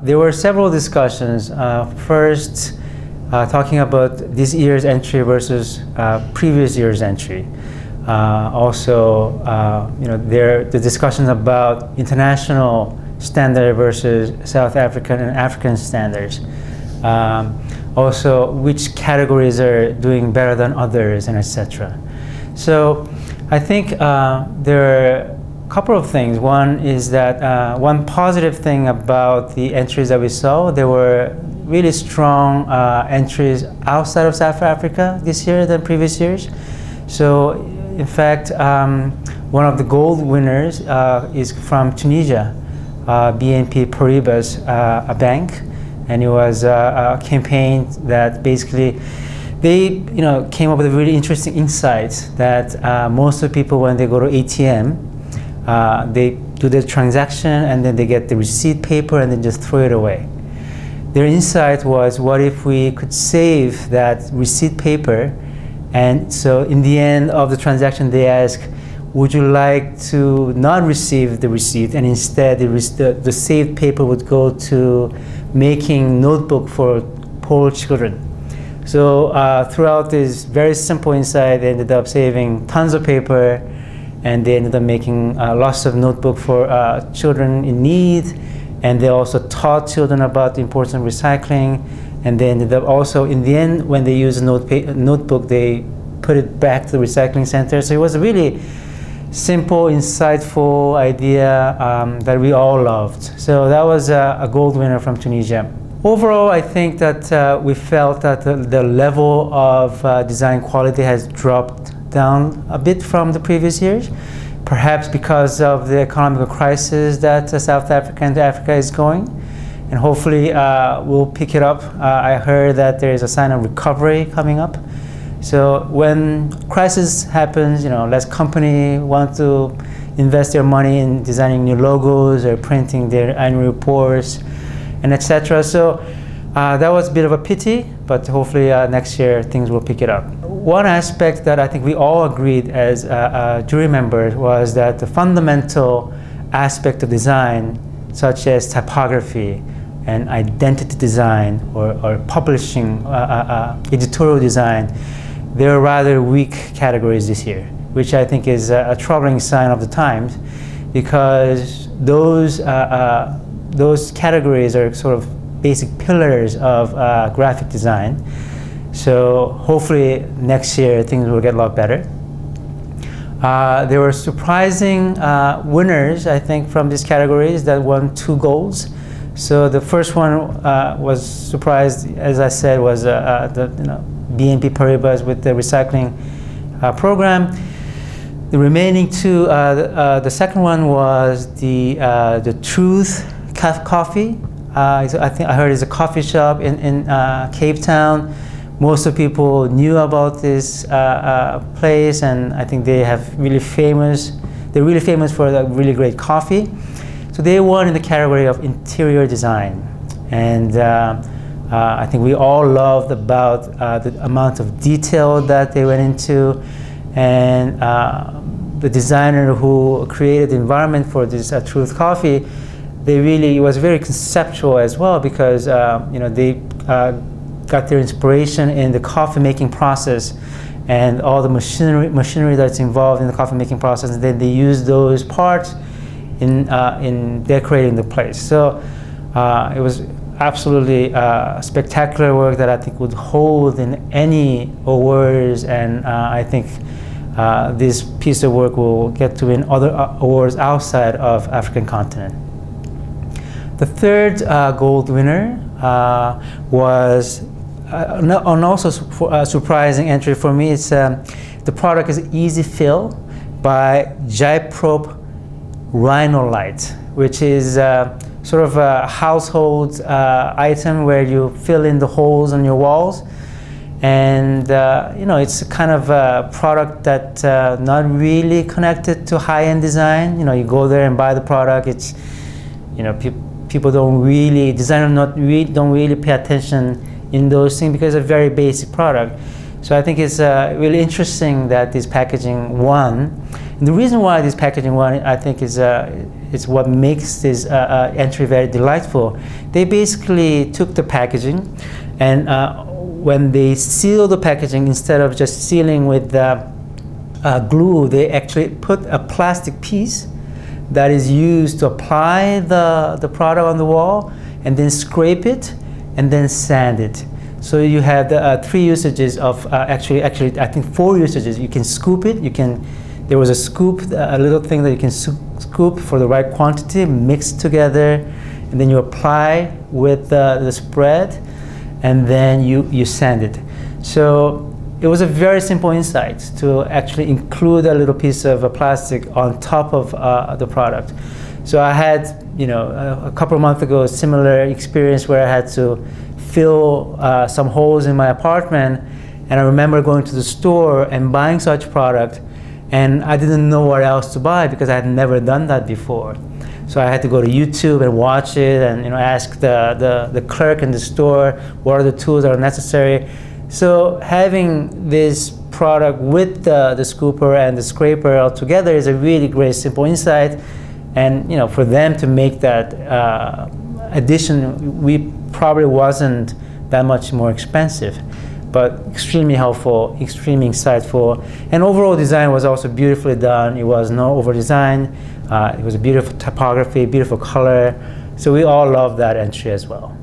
There were several discussions. First, talking about this year's entry versus previous year's entry. Also, the discussions about international standard versus South African and African standards. Also, which categories are doing better than others, and etc. So, I think there are a couple of things. One is that one positive thing about the entries that we saw, there were really strong entries outside of South Africa this year than previous years. So, in fact, one of the gold winners is from Tunisia, BNP Paribas, a bank, and it was a campaign that basically they came up with a really interesting insight that most of the people, when they go to ATM, they do the transaction and then they get the receipt paper and then just throw it away. Their insight was, what if we could save that receipt paper? And so in the end of the transaction, they ask, would you like to not receive the receipt, and instead the saved paper would go to making notebook for poor children. So throughout this very simple insight, they ended up saving tons of paper, and they ended up making lots of notebook for children in need, and they also taught children about the importance of recycling, and they ended up also, in the end, when they used a notebook, they put it back to the recycling center. So it was a really simple, insightful idea that we all loved. So that was a gold winner from Tunisia. Overall, I think that we felt that the level of design quality has dropped down a bit from the previous years, perhaps because of the economic crisis that South Africa and Africa is going, and hopefully we'll pick it up. I heard that there is a sign of recovery coming up. So when crisis happens, less company want to invest their money in designing new logos or printing their annual reports, and etc. So that was a bit of a pity, but hopefully next year things will pick it up. One aspect that I think we all agreed as jury members was that the fundamental aspect of design, such as typography and identity design or publishing, editorial design, they're rather weak categories this year, which I think is a troubling sign of the times, because those categories are sort of basic pillars of graphic design. So hopefully next year things will get a lot better. There were surprising winners, I think, from these categories that won 2 golds. So the first one was surprised, as I said, was the BNP Paribas with the recycling program. The remaining 2, the second one was the Truth Coffee. I think I heard it's a coffee shop in Cape Town. Most of the people knew about this place, and I think they have really famous. They're really famous for the really great coffee. So they won in the category of interior design, and I think we all loved about the amount of detail that they went into, and the designer who created the environment for this Truth Coffee, it was very conceptual as well, because they got their inspiration in the coffee making process and all the machinery that's involved in the coffee making process, and then they used those parts in decorating the place. So it was absolutely spectacular work that I think would hold in any awards, and I think this piece of work will get to win other awards outside of African continent. The third gold winner was an also surprising entry for me. It's the product is Easy Fill by Jaiprop Rhinolite, which is sort of a household item where you fill in the holes on your walls, and it's a kind of a product that not really connected to high-end design. You go there and buy the product. It's people don't really, designers don't really pay attention in those things because it's a very basic product. So I think it's really interesting that this packaging won, And the reason why this packaging one, I think, is what makes this entry very delightful. They basically took the packaging, and when they seal the packaging, instead of just sealing with glue, they actually put a plastic piece that is used to apply the product on the wall, and then scrape it, and then sand it. So you have the 3 usages of, actually I think 4 usages. You can scoop it, there was a scoop, a little thing that you can scoop for the right quantity, mix together, and then you apply with the spread, and then you sand it. So it was a very simple insight to actually include a little piece of plastic on top of the product. So I had, a couple of months ago, a similar experience where I had to fill some holes in my apartment, and I remember going to the store and buying such product, and I didn't know what else to buy because I had never done that before. So I had to go to YouTube and watch it, and ask the clerk in the store what are the tools that are necessary. So having this product with the scooper and the scraper all together is a really great simple insight. And for them to make that addition, we probably wasn't that much more expensive, but extremely helpful, extremely insightful. And overall design was also beautifully done. It was no over design. It was a beautiful typography, beautiful color. So we all love that entry as well.